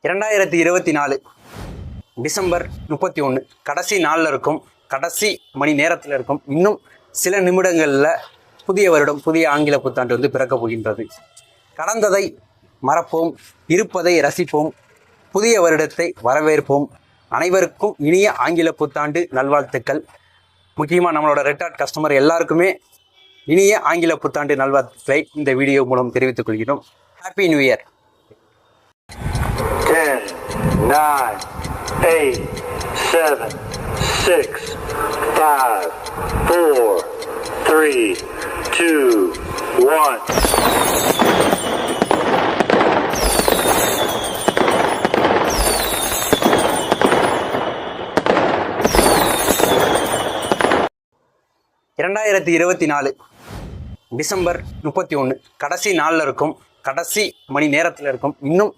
2024 December 31 கடைசி நாளில் இருக்கும், கடைசி மணி நேரத்தில் இருக்கும். இன்னும் சில நிமிடங்களில் புதிய வருடம், புதிய ஆங்கில புத்தாண்டு பிறக்கப் போகின்றது. கடந்ததை மறப்போம், இருப்பதை ரசிப்போம், புதிய வருடத்தை வரவேற்போம். அனைவருக்கும் இனிய ஆங்கில புத்தாண்டு நல்வாழ்த்துக்கள். முக்கியமாக நம்மளோட ரெட் ஹார்ட் கஸ்டமர் எல்லாருக்குமே இனிய ஆங்கில புத்தாண்டு நல்வாழ்த்துக்களை இந்த வீடியோ மூலம் தெரிவித்துக் கொள்கிறோம். Happy new year. 10, 9, 8, 7, 6, 5, 4, 3, 2, 1. டிசம்பர் 31 கடைசி நாளில் இருக்கும், கடைசி மணி நேரத்தில் இருக்கும். இன்னும்